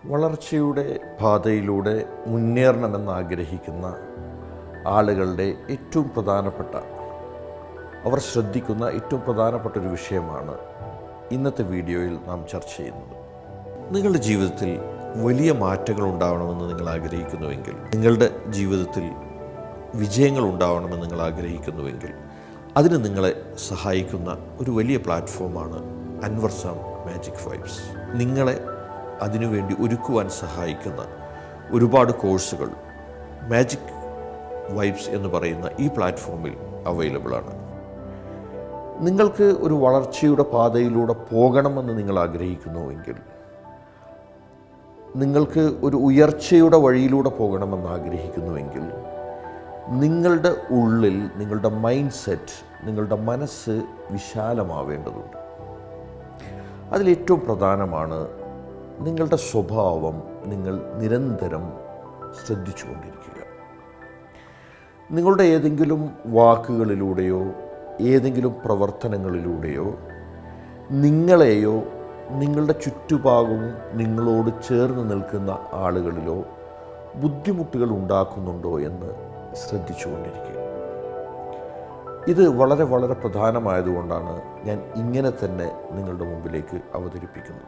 വളർച്ചയുടെ പാതയിലൂടെ മുന്നേറണമെന്നാഗ്രഹിക്കുന്ന ആളുകളുടെ ഏറ്റവും പ്രധാനപ്പെട്ട അവർ ശ്രദ്ധിക്കുന്ന ഏറ്റവും പ്രധാനപ്പെട്ട ഒരു വിഷയമാണ് ഇന്നത്തെ വീഡിയോയിൽ നാം ചർച്ച ചെയ്യുന്നത്. നിങ്ങളുടെ ജീവിതത്തിൽ വലിയ മാറ്റങ്ങൾ ഉണ്ടാവണമെന്ന് നിങ്ങൾ ആഗ്രഹിക്കുന്നുവെങ്കിൽ, നിങ്ങളുടെ ജീവിതത്തിൽ വിജയങ്ങൾ ഉണ്ടാവണമെന്ന് നിങ്ങൾ ആഗ്രഹിക്കുന്നുവെങ്കിൽ, അതിന് നിങ്ങളെ സഹായിക്കുന്ന ഒരു വലിയ പ്ലാറ്റ്ഫോമാണ് അൻവർ സാം മാജിക് വൈബ്സ്. നിങ്ങളെ അതിനുവേണ്ടി ഒരുക്കുവാൻ സഹായിക്കുന്ന ഒരുപാട് കോഴ്സുകൾ മാജിക് വൈബ്സ് എന്ന് പറയുന്ന ഈ പ്ലാറ്റ്ഫോമിൽ അവൈലബിളാണ്. നിങ്ങൾക്ക് ഒരു വളർച്ചയുടെ പാതയിലൂടെ പോകണമെന്ന് നിങ്ങൾ ആഗ്രഹിക്കുന്നുവെങ്കിൽ, നിങ്ങൾക്ക് ഒരു ഉയർച്ചയുടെ വഴിയിലൂടെ പോകണമെന്ന് ആഗ്രഹിക്കുന്നുവെങ്കിൽ, നിങ്ങളുടെ ഉള്ളിൽ നിങ്ങളുടെ മൈൻഡ് സെറ്റ്, നിങ്ങളുടെ മനസ്സ് വിശാലമാവേണ്ടതുണ്ട്. അതിലേറ്റവും പ്രധാനമാണ് നിങ്ങളുടെ സ്വഭാവം നിങ്ങൾ നിരന്തരം ശ്രദ്ധിച്ചുകൊണ്ടിരിക്കുക. നിങ്ങളുടെ ഏതെങ്കിലും വാക്കുകളിലൂടെയോ ഏതെങ്കിലും പ്രവർത്തനങ്ങളിലൂടെയോ നിങ്ങളെയോ നിങ്ങളുടെ ചുറ്റുഭാഗവും നിങ്ങളോട് ചേർന്ന് നിൽക്കുന്ന ആളുകളിലോ ബുദ്ധിമുട്ടുകൾ ഉണ്ടാക്കുന്നുണ്ടോ എന്ന് ശ്രദ്ധിച്ചുകൊണ്ടിരിക്കുക. ഇത് വളരെ വളരെ പ്രധാനമായതുകൊണ്ടാണ് ഞാൻ ഇങ്ങനെ തന്നെ നിങ്ങളുടെ മുമ്പിലേക്ക് അവതരിപ്പിക്കുന്നത്.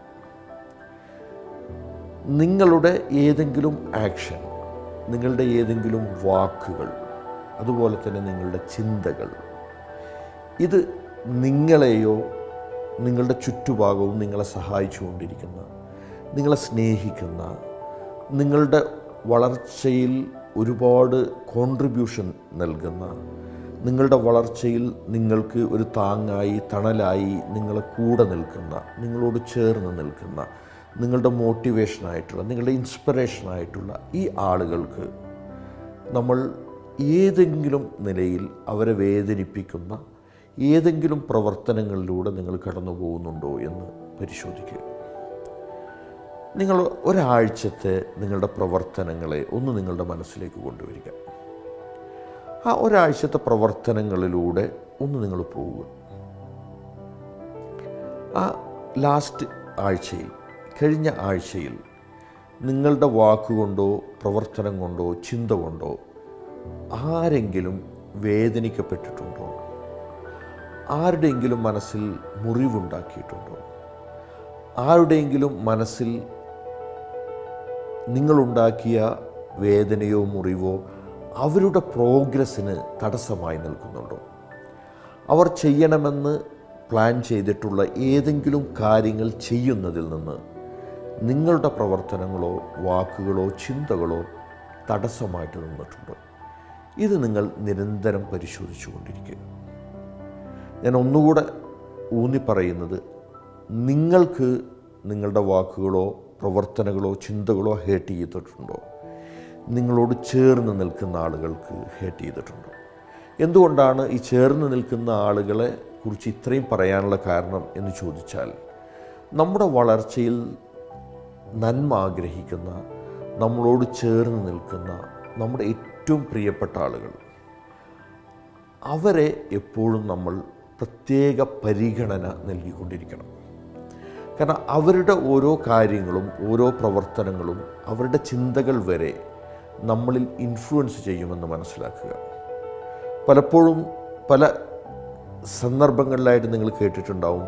നിങ്ങളുടെ ഏതെങ്കിലും ആക്ഷൻ, നിങ്ങളുടെ ഏതെങ്കിലും വാക്കുകൾ, അതുപോലെ തന്നെ നിങ്ങളുടെ ചിന്തകൾ, ഇത് നിങ്ങളെയോ നിങ്ങളുടെ ചുറ്റുഭാഗവും നിങ്ങളെ സഹായിച്ചുകൊണ്ടിരിക്കുന്ന, നിങ്ങളെ സ്നേഹിക്കുന്ന, നിങ്ങളുടെ വളർച്ചയിൽ ഒരുപാട് കോൺട്രിബ്യൂഷൻ നൽകുന്ന, നിങ്ങളുടെ വളർച്ചയിൽ നിങ്ങൾക്ക് ഒരു താങ്ങായി തണലായി നിങ്ങളെ കൂടെ നിൽക്കുന്ന, നിങ്ങളോട് ചേർന്ന് നിൽക്കുന്ന, നിങ്ങളുടെ മോട്ടിവേഷനായിട്ടുള്ള, നിങ്ങളുടെ ഇൻസ്പിറേഷനായിട്ടുള്ള ഈ ആളുകൾക്ക് നമ്മൾ ഏതെങ്കിലും നിലയിൽ അവരെ വേദനിപ്പിക്കുന്ന ഏതെങ്കിലും പ്രവർത്തനങ്ങളിലൂടെ നിങ്ങൾ കടന്നു പോകുന്നുണ്ടോ എന്ന് പരിശോധിക്കുക. നിങ്ങൾ ഒരാഴ്ചത്തെ നിങ്ങളുടെ പ്രവർത്തനങ്ങളെ ഒന്ന് നിങ്ങളുടെ മനസ്സിലേക്ക് കൊണ്ടുവരിക. ആ ഒരാഴ്ചത്തെ പ്രവർത്തനങ്ങളിലൂടെ ഒന്ന് നിങ്ങൾ പോവുക. ആ ലാസ്റ്റ് ആഴ്ചയിൽ, കഴിഞ്ഞ ആഴ്ചയിൽ നിങ്ങളുടെ വാക്കുകൊണ്ടോ പ്രവർത്തനം കൊണ്ടോ ചിന്ത കൊണ്ടോ ആരെങ്കിലും വേദനിക്കപ്പെട്ടിട്ടുണ്ടോ? ആരുടെയെങ്കിലും മനസ്സിൽ മുറിവുണ്ടാക്കിയിട്ടുണ്ടോ? ആരുടെയെങ്കിലും മനസ്സിൽ നിങ്ങളുണ്ടാക്കിയ വേദനയോ മുറിവോ അവരുടെ പ്രോഗ്രസ്സിന് തടസ്സമായി നിൽക്കുന്നുണ്ടോ? അവർ ചെയ്യണമെന്ന് പ്ലാൻ ചെയ്തിട്ടുള്ള ഏതെങ്കിലും കാര്യങ്ങൾ ചെയ്യുന്നതിൽ നിന്ന് നിങ്ങളുടെ പ്രവർത്തനങ്ങളോ വാക്കുകളോ ചിന്തകളോ തടസ്സമായിട്ട് നിന്നിട്ടുണ്ടോ? ഇത് നിങ്ങൾ നിരന്തരം പരിശോധിച്ചു കൊണ്ടിരിക്കുക. ഞാൻ ഒന്നുകൂടെ ഊന്നിപ്പറയുന്നത്, നിങ്ങൾക്ക് നിങ്ങളുടെ വാക്കുകളോ പ്രവർത്തനങ്ങളോ ചിന്തകളോ ഹേർട്ട് ചെയ്തിട്ടുണ്ടോ? നിങ്ങളോട് ചേർന്ന് നിൽക്കുന്ന ആളുകൾക്ക് ഹേർട്ട് ചെയ്തിട്ടുണ്ടോ? എന്തുകൊണ്ടാണ് ഈ ചേർന്ന് നിൽക്കുന്ന ആളുകളെ കുറിച്ച് ഇത്രയും പറയാനുള്ള കാരണം എന്ന് ചോദിച്ചാൽ, നമ്മുടെ വളർച്ചയിൽ നന്മ ആഗ്രഹിക്കുന്ന, നമ്മളോട് ചേർന്ന് നിൽക്കുന്ന നമ്മുടെ ഏറ്റവും പ്രിയപ്പെട്ട ആളുകൾ, അവരെ എപ്പോഴും നമ്മൾ പ്രത്യേക പരിഗണന നൽകിക്കൊണ്ടിരിക്കണം. കാരണം അവരുടെ ഓരോ കാര്യങ്ങളും ഓരോ പ്രവർത്തനങ്ങളും അവരുടെ ചിന്തകൾ വരെ നമ്മളിൽ ഇൻഫ്ലുവൻസ് ചെയ്യുമെന്ന് മനസ്സിലാക്കുക. പലപ്പോഴും പല സന്ദർഭങ്ങളിലായിട്ട് നിങ്ങൾ കേട്ടിട്ടുണ്ടാവും,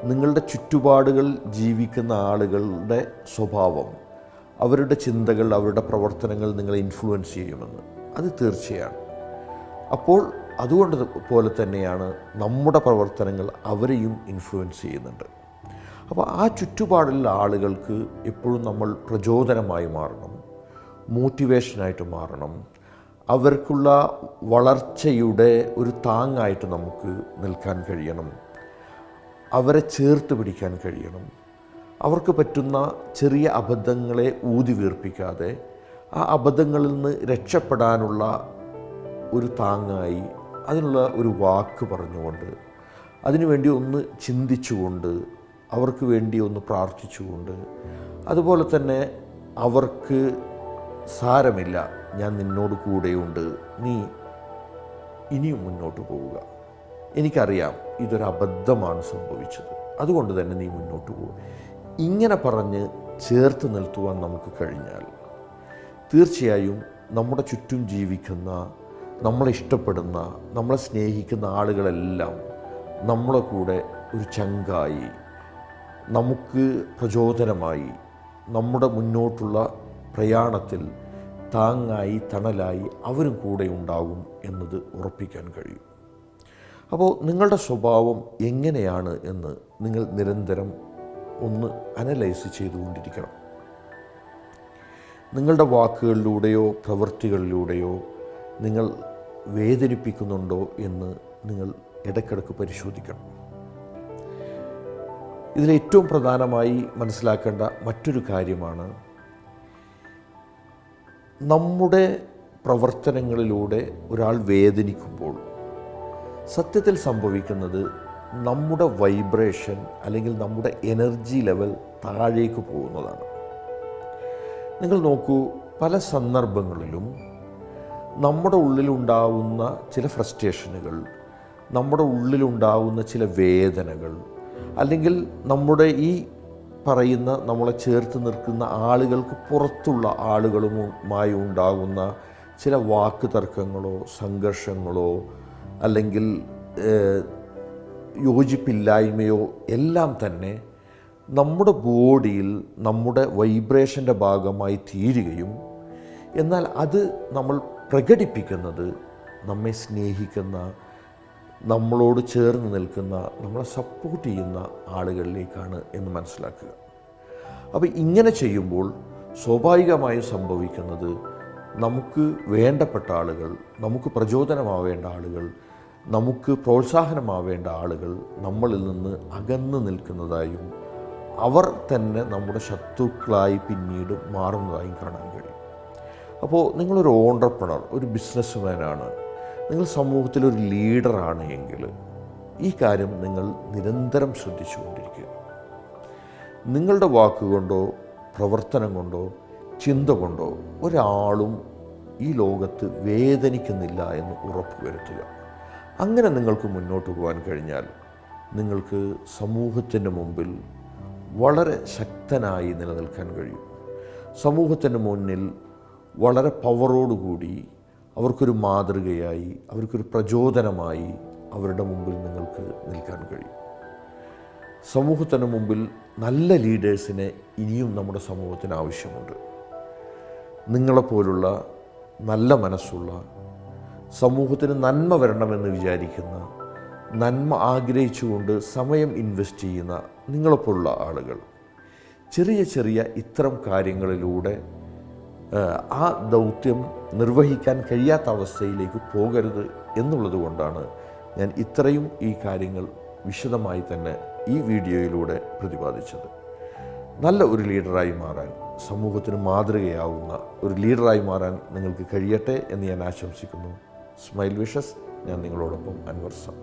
നിങ്ങളുടെ ചുറ്റുപാടുകൾ ജീവിക്കുന്ന ആളുകളുടെ സ്വഭാവം, അവരുടെ ചിന്തകൾ, അവരുടെ പ്രവർത്തനങ്ങൾ നിങ്ങളെ ഇൻഫ്ലുവൻസ് ചെയ്യുമെന്ന്. അത് തീർച്ചയാണ്. അപ്പോൾ അതുകൊണ്ട് പോലെ തന്നെയാണ് നമ്മുടെ പ്രവർത്തനങ്ങൾ അവരെയും ഇൻഫ്ലുവൻസ് ചെയ്യുന്നുണ്ട്. അപ്പോൾ ആ ചുറ്റുപാടുള്ള ആളുകൾക്ക് എപ്പോഴും നമ്മൾ പ്രചോദനമായി മാറണം, മോട്ടിവേഷനായിട്ട് മാറണം, അവർക്കുള്ള വളർച്ചയുടെ ഒരു താങ്ങായിട്ട് നമുക്ക് നിൽക്കാൻ കഴിയണം, അവരെ ചേർത്ത് പിടിക്കാൻ കഴിയണം. അവർക്ക് പറ്റുന്ന ചെറിയ അബദ്ധങ്ങളെ ഊതി വീർപ്പിക്കാതെ ആ അബദ്ധങ്ങളിൽ നിന്ന് രക്ഷപ്പെടാനുള്ള ഒരു താങ്ങായി, അതിനുള്ള ഒരു വാക്ക് പറഞ്ഞുകൊണ്ട്, അതിനുവേണ്ടി ഒന്ന് ചിന്തിച്ചുകൊണ്ട്, അവർക്ക് വേണ്ടി ഒന്ന് പ്രാർത്ഥിച്ചുകൊണ്ട്, അതുപോലെ തന്നെ അവർക്ക് സാരമില്ല, ഞാൻ നിന്നോട് കൂടെയുണ്ട്, നീ ഇനിയും മുന്നോട്ട് പോവുക, എനിക്കറിയാം ഇതൊരു അബദ്ധമാണ് സംഭവിച്ചത്, അതുകൊണ്ട് തന്നെ നീ മുന്നോട്ട് പോകും, ഇങ്ങനെ പറഞ്ഞ് ചേർത്ത് നിർത്തുവാൻ നമുക്ക് കഴിഞ്ഞാൽ തീർച്ചയായും നമ്മുടെ ചുറ്റും ജീവിക്കുന്ന, നമ്മളെ ഇഷ്ടപ്പെടുന്ന, നമ്മളെ സ്നേഹിക്കുന്ന ആളുകളെല്ലാം നമ്മളെ കൂടെ ഒരു ചങ്കായി, നമുക്ക് പ്രചോദനമായി, നമ്മുടെ മുന്നോട്ടുള്ള പ്രയാണത്തിൽ താങ്ങായി തണലായി അവരും കൂടെ ഉണ്ടാകും എന്നത് ഉറപ്പിക്കാൻ കഴിയും. അപ്പോൾ നിങ്ങളുടെ സ്വഭാവം എങ്ങനെയാണ് എന്ന് നിങ്ങൾ നിരന്തരം ഒന്ന് അനലൈസ് ചെയ്തുകൊണ്ടിരിക്കണം. നിങ്ങളുടെ വാക്കുകളിലൂടെയോ പ്രവൃത്തികളിലൂടെയോ നിങ്ങൾ വേദനിപ്പിക്കുന്നുണ്ടോ എന്ന് നിങ്ങൾ ഇടയ്ക്കിടയ്ക്ക് പരിശോധിക്കണം. ഇതിലേറ്റവും പ്രധാനമായി മനസ്സിലാക്കേണ്ട മറ്റൊരു കാര്യമാണ്, നമ്മുടെ പ്രവർത്തനങ്ങളിലൂടെ ഒരാൾ വേദനിക്കുമ്പോൾ സത്യത്തിൽ സംഭവിക്കുന്നത് നമ്മുടെ വൈബ്രേഷൻ അല്ലെങ്കിൽ നമ്മുടെ എനർജി ലെവൽ താഴേക്ക് പോകുന്നതാണ്. നിങ്ങൾ നോക്കൂ, പല സന്ദർഭങ്ങളിലും നമ്മുടെ ഉള്ളിലുണ്ടാവുന്ന ചില ഫ്രസ്ട്രേഷനുകൾ, നമ്മുടെ ഉള്ളിലുണ്ടാവുന്ന ചില വേദനകൾ, അല്ലെങ്കിൽ നമ്മുടെ ഈ പറയുന്ന നമ്മളെ ചേർത്ത് നിൽക്കുന്ന ആളുകൾക്ക് പുറത്തുള്ള ആളുകളുമായി ഉണ്ടാകുന്ന ചില വാക്ക് തർക്കങ്ങളോ സംഘർഷങ്ങളോ അല്ലെങ്കിൽ യോജിപ്പില്ലായ്മയോ എല്ലാം തന്നെ നമ്മുടെ ബോഡിയിൽ നമ്മുടെ വൈബ്രേഷൻ്റെ ഭാഗമായി തീരുകയും, എന്നാൽ അത് നമ്മൾ പ്രകടിപ്പിക്കുന്നത് നമ്മെ സ്നേഹിക്കുന്ന, നമ്മളോട് ചേർന്ന് നിൽക്കുന്ന, നമ്മളെ സപ്പോർട്ട് ചെയ്യുന്ന ആളുകളിലേക്കാണ് എന്ന് മനസ്സിലാക്കുക. അപ്പോൾ ഇങ്ങനെ ചെയ്യുമ്പോൾ സ്വാഭാവികമായും സംഭവിക്കുന്നത്, നമുക്ക് വേണ്ടപ്പെട്ട ആളുകൾ, നമുക്ക് പ്രചോദനമാവേണ്ട ആളുകൾ, നമുക്ക് പ്രോത്സാഹനമാവേണ്ട ആളുകൾ നമ്മളിൽ നിന്ന് അകന്നു നിൽക്കുന്നതായും അവർ തന്നെ നമ്മുടെ ശത്രുക്കളായി പിന്നീട് മാറുന്നതായും കാണാൻ കഴിയും. അപ്പോൾ നിങ്ങളൊരു ഓൺട്രപ്രണർ, ഒരു ബിസിനസ്സുമാനാണ്, നിങ്ങൾ സമൂഹത്തിലൊരു ലീഡറാണ് എങ്കിൽ ഈ കാര്യം നിങ്ങൾ നിരന്തരം ശ്രദ്ധിച്ചുകൊണ്ടിരിക്കുക. നിങ്ങളുടെ വാക്കുകൊണ്ടോ പ്രവർത്തനം കൊണ്ടോ ചിന്ത കൊണ്ടോ ഒരാളും ഈ ലോകത്ത് വേദനിക്കുന്നില്ല എന്ന് ഉറപ്പുവരുത്തുക. അങ്ങനെ നിങ്ങൾക്ക് മുന്നോട്ട് പോകാൻ കഴിഞ്ഞാൽ നിങ്ങൾക്ക് സമൂഹത്തിൻ്റെ മുമ്പിൽ വളരെ ശക്തനായി നിലനിൽക്കാൻ കഴിയും. സമൂഹത്തിൻ്റെ മുന്നിൽ വളരെ പവറോടുകൂടി അവർക്കൊരു മാതൃകയായി, അവർക്കൊരു പ്രചോദനമായി അവരുടെ മുമ്പിൽ നിങ്ങൾക്ക് നിൽക്കാൻ കഴിയും. സമൂഹത്തിന് മുമ്പിൽ നല്ല ലീഡേഴ്സിനെ ഇനിയും നമ്മുടെ സമൂഹത്തിന് ആവശ്യമുണ്ട്. നിങ്ങളെപ്പോലുള്ള നല്ല മനസ്സുള്ള, സമൂഹത്തിന് നന്മ വരണമെന്ന് വിചാരിക്കുന്ന, നന്മ ആഗ്രഹിച്ചുകൊണ്ട് സമയം ഇൻവെസ്റ്റ് ചെയ്യുന്ന നിങ്ങളെപ്പോലുള്ള ആളുകൾ ചെറിയ ചെറിയ ഇത്തരം കാര്യങ്ങളിലൂടെ ആ ദൗത്യം നിർവഹിക്കാൻ കഴിയാത്ത അവസ്ഥയിലേക്ക് പോകരുത് എന്നുള്ളത് കൊണ്ടാണ് ഞാൻ ഇത്രയും ഈ കാര്യങ്ങൾ വിശദമായി തന്നെ ഈ വീഡിയോയിലൂടെ പ്രതിപാദിച്ചത്. നല്ല ഒരു ലീഡറായി മാറാൻ, സമൂഹത്തിന് മാതൃകയാവുന്ന ഒരു ലീഡറായി മാറാൻ നിങ്ങൾക്ക് കഴിയട്ടെ എന്ന് ഞാൻ ആശംസിക്കുന്നു. Smile wishes. ഞാൻ നിങ്ങളോടൊപ്പം അൻവർ സാം.